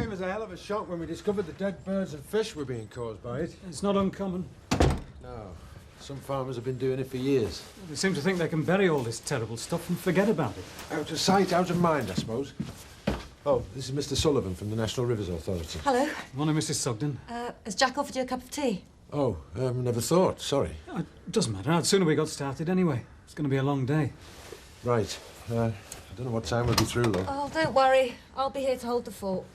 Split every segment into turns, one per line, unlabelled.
came as a hell of a shock when we discovered the dead birds and fish were being caused by it.
It's not uncommon.
No. Some farmers have been doing it for years.
They seem to think they can bury all this terrible stuff and forget about it.
Out of sight, out of mind, I suppose. Oh, this is Mr. Sullivan from the National Rivers Authority.
Hello.
Morning, Mrs. Sugden.
Has Jack offered you a cup of tea?
Oh, never thought. Sorry.
It doesn't matter. The sooner we got started anyway. It's going to be a long day.
Right. I don't know what time we'll be through, love.
Oh, don't worry. I'll be here to hold the fort.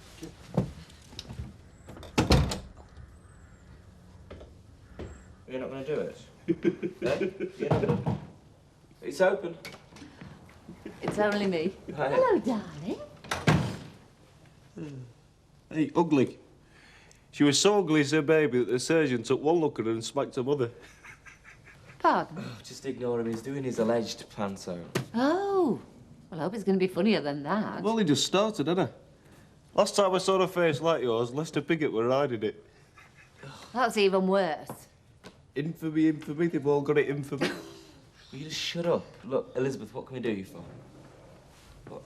You're not going to do it? Eh? You're not gonna... It's open.
It's only me.
Hi.
Hello, darling.
Hey, ugly. She was so ugly as a baby that the surgeon took one look at her and smacked her mother.
Pardon?
Oh, just ignore him. He's doing his alleged panto.
Oh. Well, I hope it's going to be funnier than that.
Well, he just started, didn't he? Last time I saw a face like yours, Lester Piggott were riding it.
That's even worse.
Infamy, infamy. They've all got it infamy. Will you just shut up? Look, Elizabeth, what can we do you for? What?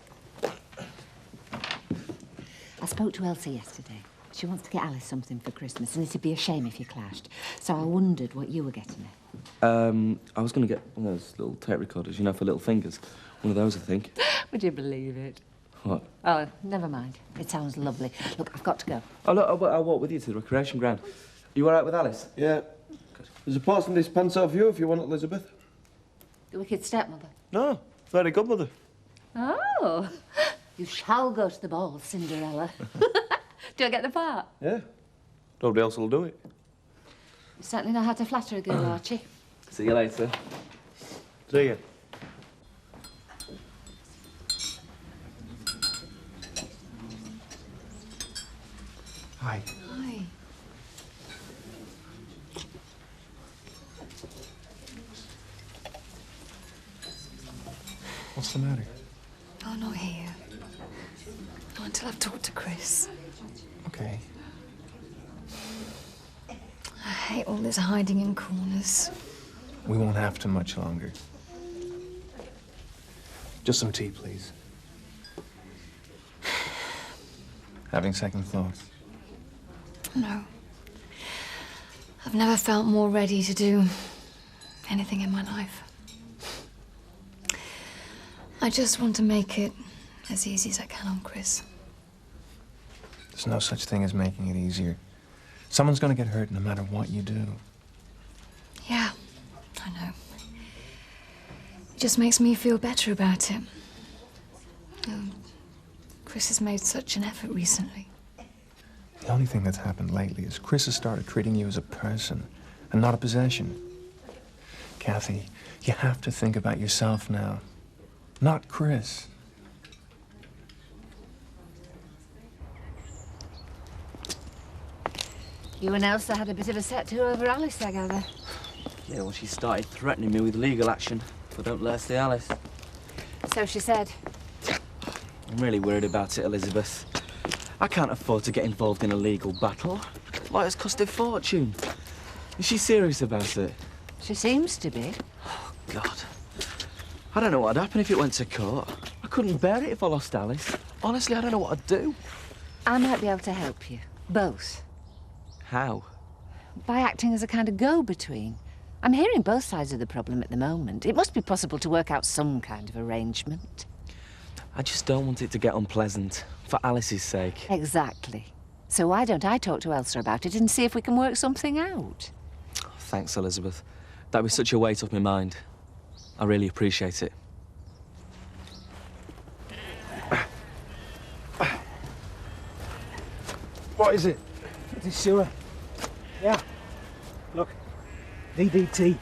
I spoke to Elsie yesterday. She wants to get Alice something for Christmas, and it'd be a shame if you clashed. So I wondered what you were getting her.
I was going to get one of those little tape recorders, you know, for little fingers. One of those, I think.
Would you believe it?
What?
Oh, never mind. It sounds lovely. Look, I've got to go.
Oh, look, I'll walk with you to the recreation ground. You all right with Alice? Yeah. Good. There's a part in this panto for you if you want it, Elizabeth.
The wicked stepmother.
No, very good, mother.
Oh, you shall go to the ball, Cinderella. Do I get the part?
Yeah. Nobody else will do it.
You certainly know how to flatter a girl, Archie.
See you later. See you.
Hi.
Hi.
What's the matter?
Oh, not here. Not until I've talked to Chris.
Okay.
I hate all this hiding in corners.
We won't have to much longer. Just some tea, please. Having second thoughts?
No. I've never felt more ready to do anything in my life. I just want to make it as easy as I can on Chris.
There's no such thing as making it easier. Someone's gonna get hurt no matter what you do.
Yeah, I know. It just makes me feel better about it. Chris has made such an effort recently.
The only thing that's happened lately is Chris has started treating you as a person and not a possession. Kathy, you have to think about yourself now, not Chris.
You and Elsa had a bit of a set-to over Alice, I gather.
Yeah, well, she started threatening me with legal action if I don't let her see Alice.
So she said.
I'm really worried about it, Elizabeth. I can't afford to get involved in a legal battle. Lawyers cost a fortune. Is she serious about it?
She seems to be.
Oh, God. I don't know what'd happen if it went to court. I couldn't bear it if I lost Alice. Honestly, I don't know what I'd do.
I might be able to help you. Both.
How?
By acting as a kind of go-between. I'm hearing both sides of the problem at the moment. It must be possible to work out some kind of arrangement.
I just don't want it to get unpleasant, for Alice's sake.
Exactly. So why don't I talk to Elsa about it and see if we can work something out?
Thanks, Elizabeth. That was such a weight off my mind. I really appreciate it.
What is it?
It is sewer. Yeah. Look. DDT.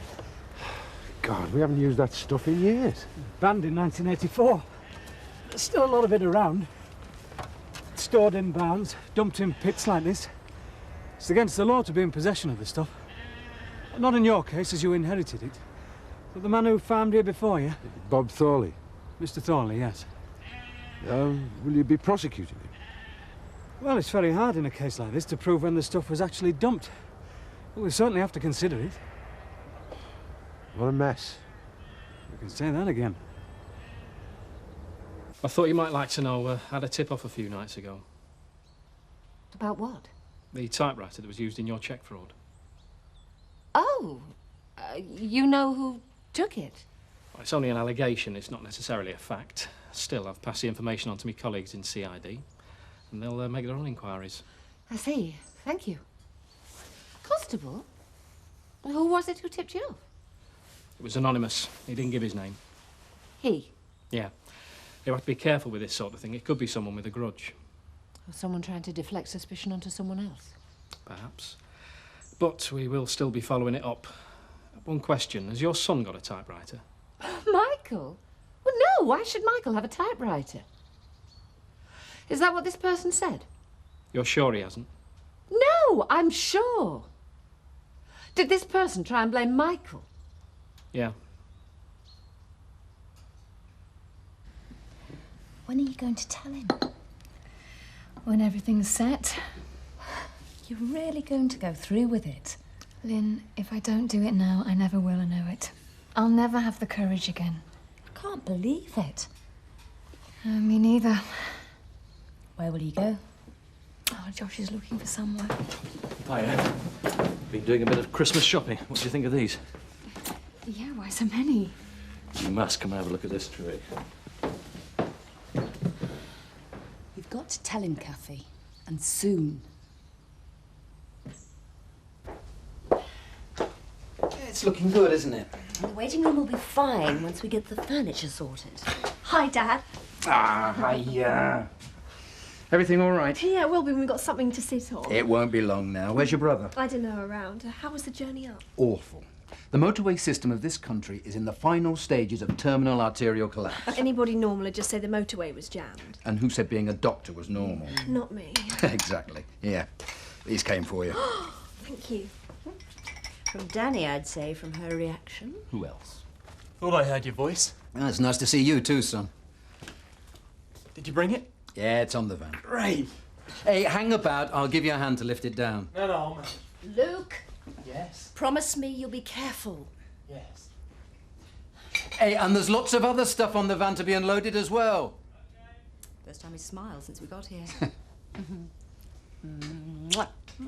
God, we haven't used that stuff in years.
Banned in 1984. There's still a lot of it around. Stored in barns, dumped in pits like this. It's against the law to be in possession of the stuff. Not in your case, as you inherited it. But the man who farmed here before you?
Bob Thorley.
Mr. Thorley, yes.
Will you be prosecuting him?
Well, it's very hard in a case like this to prove when the stuff was actually dumped. But we certainly have to consider it.
What a mess.
You can say that again.
I thought you might like to know, I had a tip-off a few nights ago.
About what?
The typewriter that was used in your cheque fraud.
Oh, you know who took it?
Well, it's only an allegation, it's not necessarily a fact. Still, I've passed the information on to my colleagues in CID, and they'll make their own inquiries.
I see. Thank you. Constable? Who was it who tipped you off?
It was anonymous. He didn't give his name.
He?
Yeah. You have to be careful with this sort of thing. It could be someone with a grudge.
Or someone trying to deflect suspicion onto someone else?
Perhaps. But we will still be following it up. One question. Has your son got a typewriter?
Michael? Well, no. Why should Michael have a typewriter? Is that what this person said?
You're sure he hasn't?
No, I'm sure. Did this person try and blame Michael?
Yeah.
When are you going to tell him? When everything's set.
You're really going to go through with it?
Lynn, if I don't do it now, I never will, I know it. I'll never have the courage again.
I can't believe it.
Me neither.
Where will you go?
Oh, Josh is looking for somewhere.
Hiya. Been doing a bit of Christmas shopping. What do you think of these?
Yeah, why so many?
You must come and have a look at this tree.
You've got to tell him, Kathy. And soon.
It's looking good, isn't it?
The waiting room will be fine once we get the furniture sorted. Hi, Dad.
Ah, hiya. Everything all right?
Yeah, it will be when we've got something to sit on.
It won't be long now. Where's your brother?
I don't know, around. How was the journey up?
Awful. The motorway system of this country is in the final stages of terminal arterial collapse.
Anybody normal would just say the motorway was jammed.
And who said being a doctor was normal?
Not me.
Exactly. Yeah. These came for you.
Thank you.
From Danny, I'd say, from her reaction.
Who else?
Thought I heard your voice.
Well, it's nice to see you too, son.
Did you bring it?
Yeah, it's on the van.
Great.
Hey, hang about. I'll give you a hand to lift it down.
No, man.
Luke,
Yes.
promise me you'll be careful.
Yes.
Hey, and there's lots of other stuff on the van to be unloaded as well.
First time he smiled since we got here.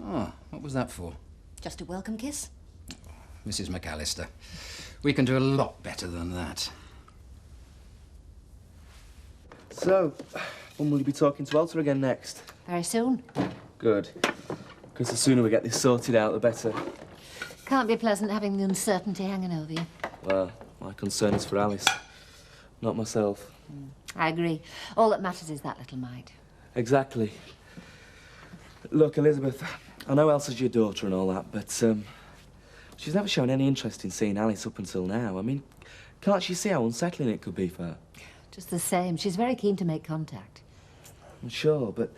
Oh, what was that for?
Just a welcome kiss?
Mrs. McAllister. We can do a lot better than that.
So, when will you be talking to Walter again next?
Very soon.
Good. Because the sooner we get this sorted out, the better.
Can't be pleasant having the uncertainty hanging over you.
Well, my concern is for Alice, not myself.
I agree. All that matters is that little mite.
Exactly. Look, Elizabeth, I know Elsa's your daughter and all that, but she's never shown any interest in seeing Alice up until now. I mean, can't she see how unsettling it could be for her?
Just the same, she's very keen to make contact.
I'm sure, but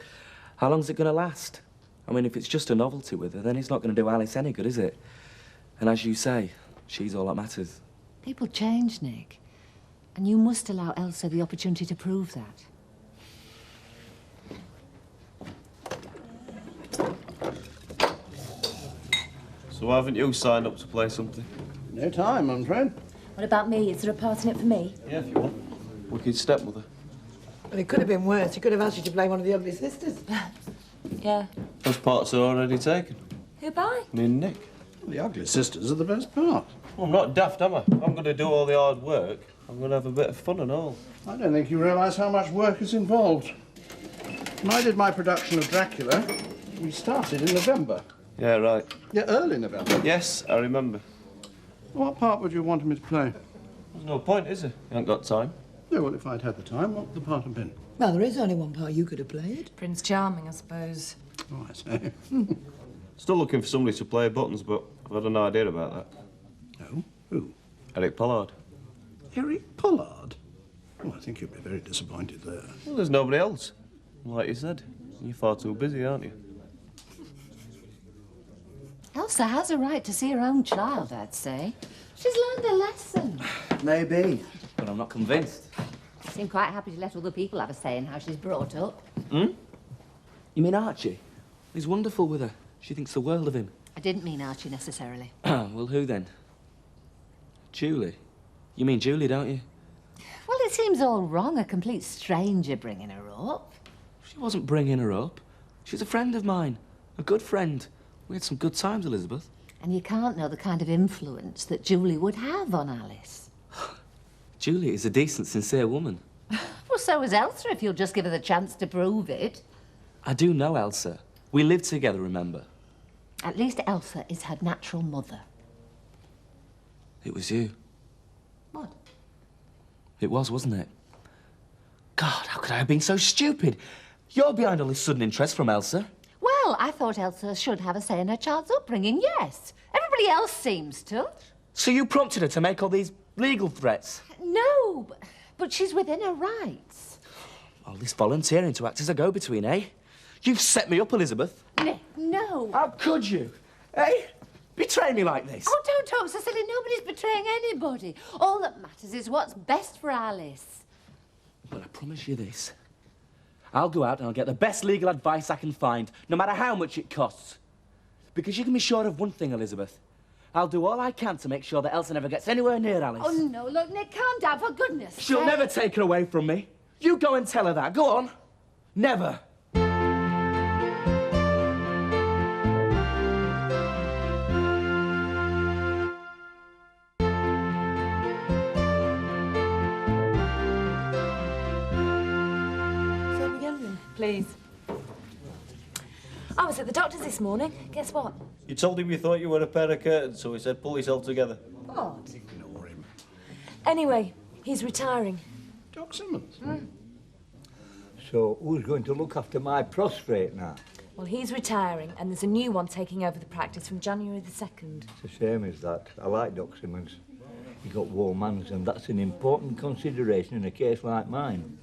how long's it going to last? I mean, if it's just a novelty with her, then it's not going to do Alice any good, is it? And as you say, she's all that matters.
People change, Nick. And you must allow Elsa the opportunity to prove that.
So why haven't you signed up to play something?
No time, I'm afraid.
What about me? Is there a part in it for me?
Yeah, if you want. Wicked stepmother.
Well, it could have been worse. He could have asked you to play one of the ugly sisters.
Yeah.
Those parts are already taken.
Who by?
Me and Nick.
The ugly sisters are the best part.
Well, I'm not daft, am I? I'm going to do all the hard work. I'm going to have a bit of fun and all.
I don't think you realise how much work is involved. When I did my production of Dracula, we started in November.
Yeah, right.
Yeah, early November.
Yes, I remember.
What part would you want me to play?
There's no point, is there? You haven't got time.
No, well, if I'd had the time, what would the part have been?
Well, there is only one part you could have played.
Prince Charming, I suppose.
Oh, I say.
Still looking for somebody to play buttons, but I've had an idea about that.
Oh? Who?
Eric Pollard.
Eric Pollard? Oh, I think you'd be very disappointed there.
Well, there's nobody else. Like you said, you're far too busy, aren't you?
Elsa has a right to see her own child, I'd say. She's learned a lesson.
Maybe, but I'm not convinced.
Seem quite happy to let other people have a say in how she's brought up.
Hmm? You mean Archie? He's wonderful with her. She thinks the world of him.
I didn't mean Archie necessarily.
Well, who then? Julie? You mean Julie, don't you?
Well, it seems all wrong, a complete stranger bringing her up.
She wasn't bringing her up. She's a friend of mine. A good friend. We had some good times, Elizabeth.
And you can't know the kind of influence that Julie would have on Alice.
Julie is a decent, sincere woman.
Well, so is Elsa, if you'll just give her the chance to prove it.
I do know Elsa. We lived together, remember?
At least Elsa is her natural mother.
It was you.
What?
It was, wasn't it? God, how could I have been so stupid? You're behind all this sudden interest from Elsa.
Well, I thought Elsa should have a say in her child's upbringing, yes. Everybody else seems to.
So you prompted her to make all these legal threats?
No, but she's within her rights.
All this volunteering to act as a go-between, eh? You've set me up, Elizabeth.
Nick, no.
How could you? Eh? Betray me like this?
Oh, don't talk so silly. Nobody's betraying anybody. All that matters is what's best for Alice.
But I promise you this. I'll go out and I'll get the best legal advice I can find, no matter how much it costs. Because you can be sure of one thing, Elizabeth. I'll do all I can to make sure that Elsa never gets anywhere near Alice.
Oh, no, look, Nick, calm down, for goodness sake.
She'll never take her away from me. You go and tell her that. Go on. Never.
Please. I was at the doctor's this morning. Guess what?
You told him you thought you were a pair of curtains, so he said pull yourself together.
What?
Ignore him.
Anyway, he's retiring.
Doc Simmons?
So who's going to look after my prostrate now?
Well, he's retiring, and there's a new one taking over the practice from January the 2nd.
It's a shame is that. I like Doc Simmons. He got warm hands, and that's an important consideration in a case like mine.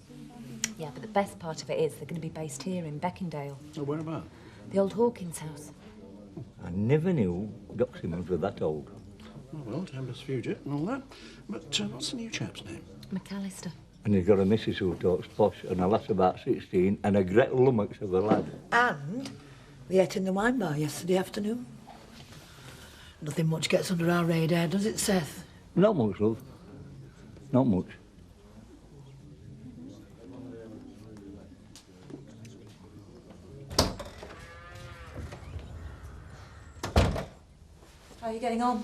Yeah, but the best part of it is they're going to be based here in Beckendale.
Oh, where about?
The old Hawkins house.
I never knew Doc Simmons was that old.
Oh, well, Tempest Fugit and all that. But what's the new chap's name?
McAllister.
And he's got a missus who talks posh, and a lass about 16, and a great lummox of a lad.
And we ate in the wine bar yesterday afternoon. Nothing much gets under our radar, does it, Seth?
Not much, love. Not much.
How are you getting on?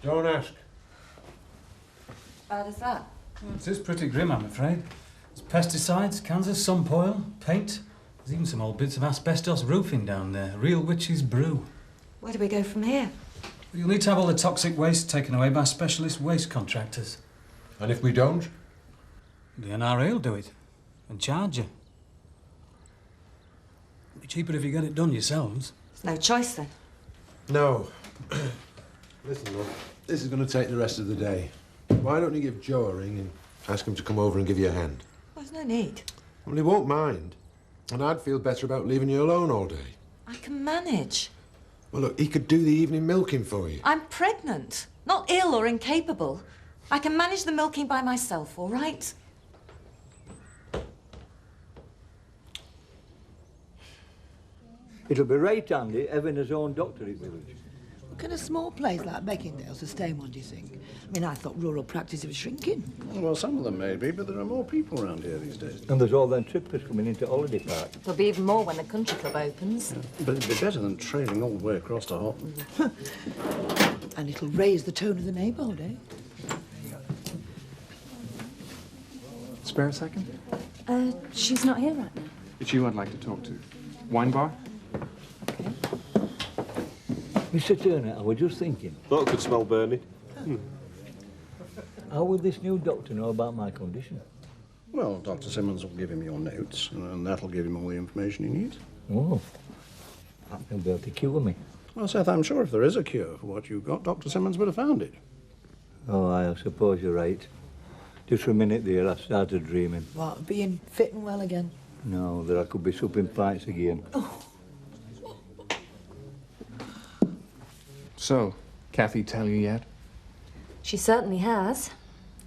Don't ask.
Bad as that?
It is pretty grim, I'm afraid. There's pesticides, cans of sump oil, paint. There's even some old bits of asbestos roofing down there. Real witch's brew.
Where do we go from here?
You'll need to have all the toxic waste taken away by specialist waste contractors.
And if we don't?
The NRA will do it and charge you. It'll be cheaper if you get it done yourselves.
There's no choice then.
No. Listen, love, this is going to take the rest of the day. Why don't you give Joe a ring and ask him to come over and give you a hand?
Well, there's no need.
Well, he won't mind. And I'd feel better about leaving you alone all day.
I can manage.
Well, look, he could do the evening milking for you.
I'm pregnant, not ill or incapable. I can manage the milking by myself, all right?
It'll be right handy having his own doctor in village.
Can a small place like Beckendale sustain one, do you think? I mean, I thought rural practice was shrinking.
Well, some of them may be, but there are more people around here these days.
And there's all them trippers coming into Holiday Park.
There'll be even more when the country club opens.
But it'd be better than trailing all the way across to Houghton.
And it'll raise the tone of the neighbourhood, eh?
Spare a second?
She's not here right now.
It's you I'd like to talk to. Wine bar?
Mr. Turner, I was just thinking,
Thought it could smell burning.
how will this new doctor know about my condition?
Well, Dr. Simmons will give him your notes, and that'll give him all the information he needs.
Oh, he'll be able to cure me.
Well, Seth, I'm sure if there is a cure for what you've got, Dr. Simmons would have found it.
Oh, I suppose you're right. Just for a minute there, I started dreaming.
What, being fit and well again?
No, that I could be supping fights again.
So, Kathy tell you yet?
She certainly has.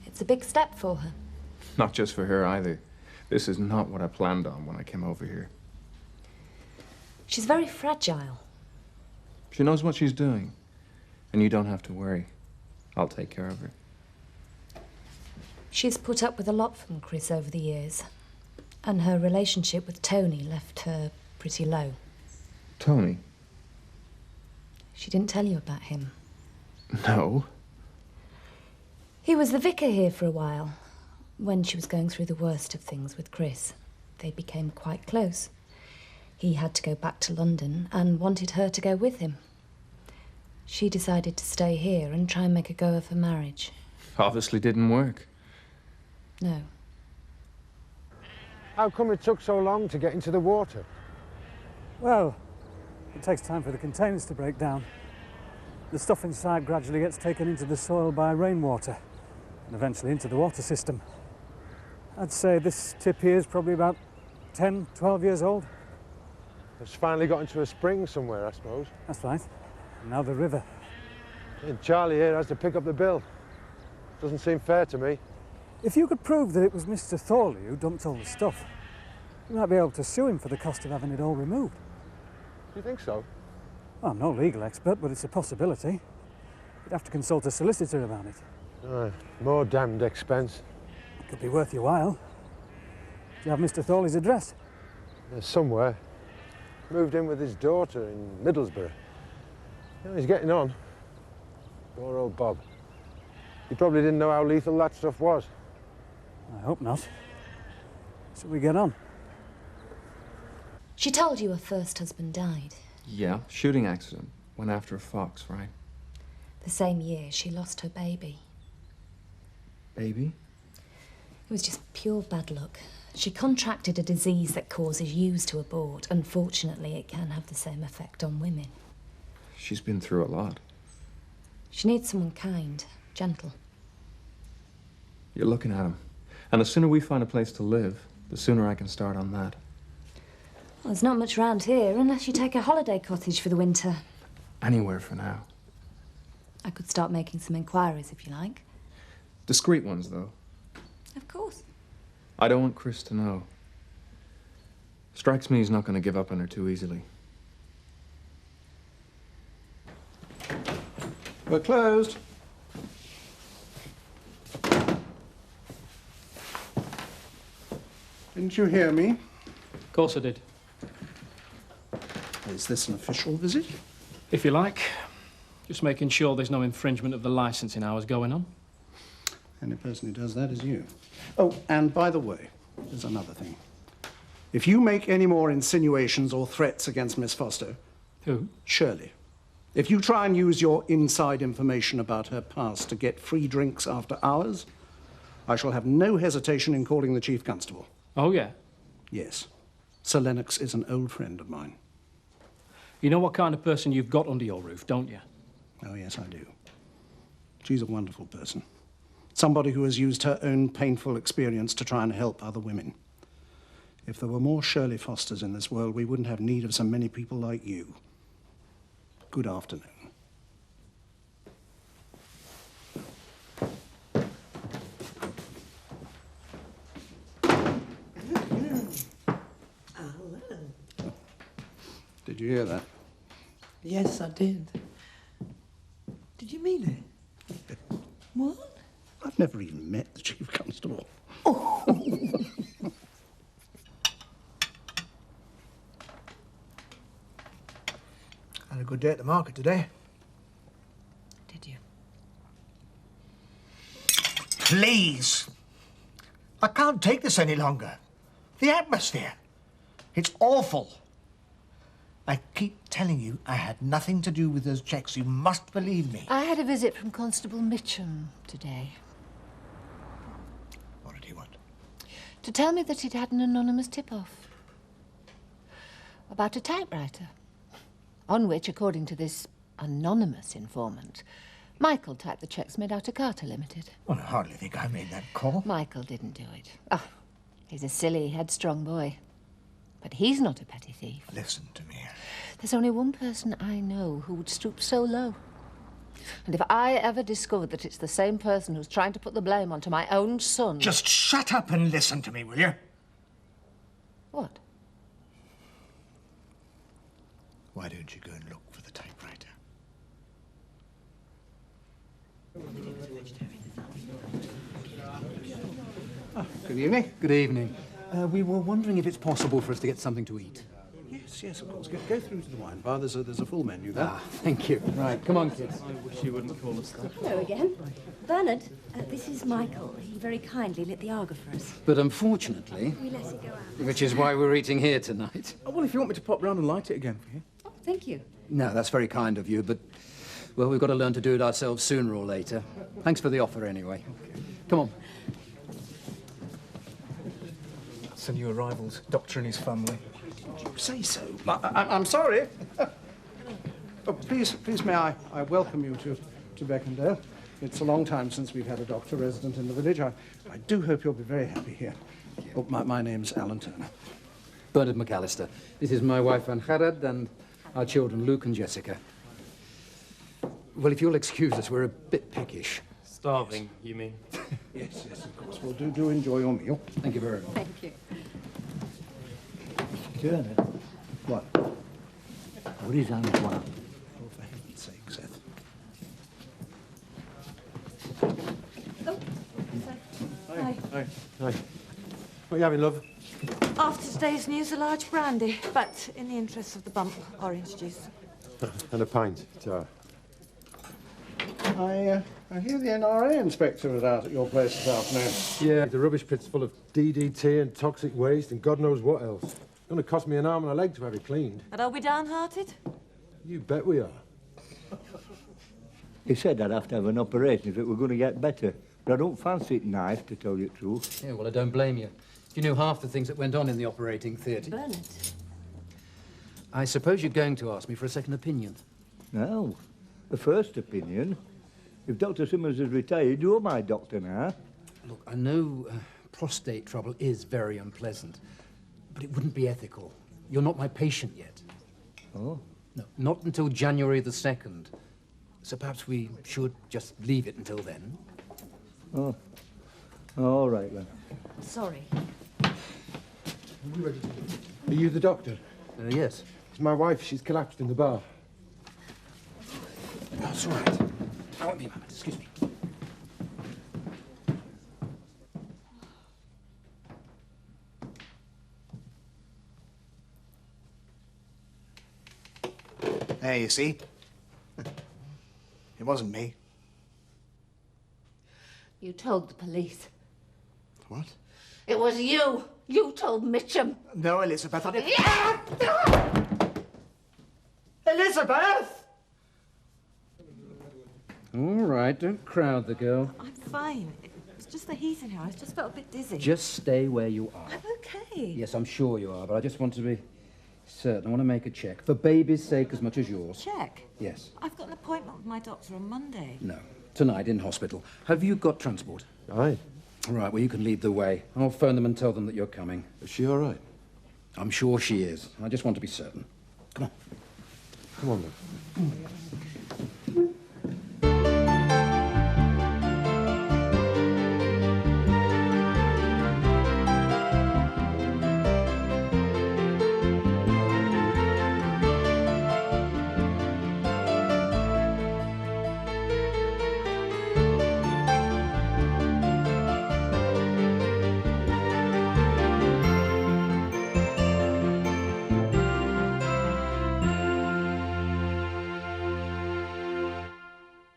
It's a big step for her.
Not just for her either. This is not what I planned on when I came over here.
She's very fragile.
She knows what she's doing. And you don't have to worry. I'll take care of her.
She's put up with a lot from Chris over the years. And her relationship with Tony left her
pretty low.
Tony?
She didn't tell you about him.
No.
He was the vicar here for a while. When she was going through the worst of things with Chris, they became quite close. He had to go back to London and wanted her to go with him. She decided to stay here and try and make a go of her marriage.
Obviously didn't work.
No.
How come it took so long to get into the water?
Well, it takes time for the containers to break down. The stuff inside gradually gets taken into the soil by rainwater and eventually into the water system. I'd say this tip here is probably about 10, 12 years old.
It's finally got into a spring somewhere, I suppose.
That's right. And now the river.
And Charlie here has to pick up the bill. Doesn't seem fair to me.
If you could prove that it was Mr. Thorley who dumped all the stuff, you might be able to sue him for the cost of having it all removed.
Do you think so?
Well, I'm no legal expert, but it's a possibility. You'd have to consult a solicitor about it.
More damned expense.
Could be worth your while. Do you have Mr. Thorley's address?
Somewhere. Moved in with his daughter in Middlesbrough. He's getting on. Poor old Bob. He probably didn't know how lethal that stuff was.
I hope not. Shall we get on?
She told you her first husband died.
Yeah, shooting accident. Went after a fox, right?
The same year, she lost her baby.
Baby?
It was just pure bad luck. She contracted a disease that causes ewes to abort. Unfortunately, it can have the same effect on women.
She's been through a lot.
She needs someone kind, gentle.
You're looking at him. And the sooner we find a place to live, the sooner I can start on that.
Well, there's not much round here unless you take a holiday cottage for the winter.
Anywhere for now.
I could start making some inquiries if you like.
Discreet ones, though.
Of course.
I don't want Chris to know. Strikes me he's not going to give up on her too easily.
We're closed. Didn't you hear me?
Of course I did.
Is this an official visit?
If you like. Just making sure there's no infringement of the licensing hours going on.
Any person who does that is you. Oh, and by the way, there's another thing. If you make any more insinuations or threats against Miss Foster...
Who?
Shirley. If you try and use your inside information about her past to get free drinks after hours, I shall have no hesitation in calling the Chief Constable.
Oh, yeah?
Yes. Sir Lennox is an old friend of mine.
You know what kind of person you've got under your roof, don't you?
Oh, yes, I do. She's a wonderful person. Somebody who has used her own painful experience to try and help other women. If there were more Shirley Fosters in this world, we wouldn't have need of so many people like you. Good afternoon. Did you hear that?
Yes, I did. Did you mean it? What?
I've never even met the Chief Constable.
Had a good day at the market today.
Did you?
Please! I can't take this any longer. The atmosphere. It's awful. I keep telling you I had nothing to do with those checks. You must believe me.
I had a visit from Constable Mitchum today.
What did he want?
To tell me that he'd had an anonymous tip-off about a typewriter, on which, according to this anonymous informant, Michael typed the cheques made out to Carter Limited.
Well, I hardly think I made that call.
Michael didn't do it. Oh, he's a silly, headstrong boy. But he's not a petty thief.
Listen to me.
There's only one person I know who would stoop so low. And if I ever discovered that it's the same person who's trying to put the blame onto my own son...
Just shut up and listen to me, will you?
What?
Why don't you go and look for the typewriter?
Good evening. Good evening. We were wondering if it's possible for us to get something to eat.
Yes,
Yes, yes, of course. Go through to the wine bar. There's a full menu there.
Ah, thank you. Right, come on, kids.
I wish you wouldn't call us that.
Hello again. Bernard, this is Michael. He very kindly lit the Arga for us.
But unfortunately,
We let it go out.
which is why we're eating here tonight.
Oh, well, if you want me to pop round and light it again for you.
Oh, thank you.
No, that's very kind of you, but, well, we've got to learn to do it ourselves sooner or later. Thanks for the offer anyway. Come on.
That's a new arrival's doctor and his family.
You say so. I'm sorry. Oh, please, may I welcome you to Beckendale. It's a long time since we've had a doctor resident in the village. I do hope you'll be very happy here. Oh, my name's Alan Turner.
Bernard McAllister. This is my wife, Anne Harrod, and our children, Luke and Jessica. Well, if you'll excuse us, we're a bit peckish.
Starving, you mean?
Yes, of course. Well, do enjoy your meal.
Thank you very much.
Thank you.
Turner,
What?
what is Antoine?
Oh, for heaven's sake, Seth.
Oh,
Hi. What are you having, love?
After today's news, a large brandy, but in the interest of the bump, orange juice.
And a pint, Tara.
I hear the NRA inspector is out at your place this afternoon.
Yeah, the rubbish pit's full of DDT and toxic waste and God knows what else. It's going to cost me an arm and a leg to have it cleaned.
And are we downhearted?
You bet we are.
He said I'd have to have an operation if it were going to get better. But I don't fancy it nice, to tell you the truth.
Yeah, well, I don't blame you. You knew half the things that went on in the operating theatre.
Bernard.
I suppose you're going to ask me for a second opinion.
No. The first opinion. If Dr. Simmons is retired, you're my doctor now.
Look, I know prostate trouble is very unpleasant, but it wouldn't be ethical. You're not my patient yet.
Oh?
No, not until January the 2nd. So perhaps we should just leave it until then.
Oh. All right, then.
Sorry.
Are you the doctor?
Yes.
It's my wife. She's collapsed in the bar.
That's all right. I won't be a moment. Excuse me.
There, you see. It wasn't me.
You told the police.
What?
It was you. You told Mitchum.
No, Elizabeth, I didn't...
Yeah!
Elizabeth!
All right, don't crowd the girl.
I'm fine. It's just the heat in here. I just felt a bit dizzy.
Just stay where you are.
I'm okay.
Yes, I'm sure you are, but I just want to be certain. I want to make a check. For baby's sake as much as yours.
Check.
Yes.
I've got an appointment with my doctor on Monday.
No. Tonight in hospital. Have you got transport?
Aye.
All right, well, you can lead the way. I'll phone them and tell them that you're coming.
Is she all right?
I'm sure she is. I just want to be certain. Come on.
Come on, then.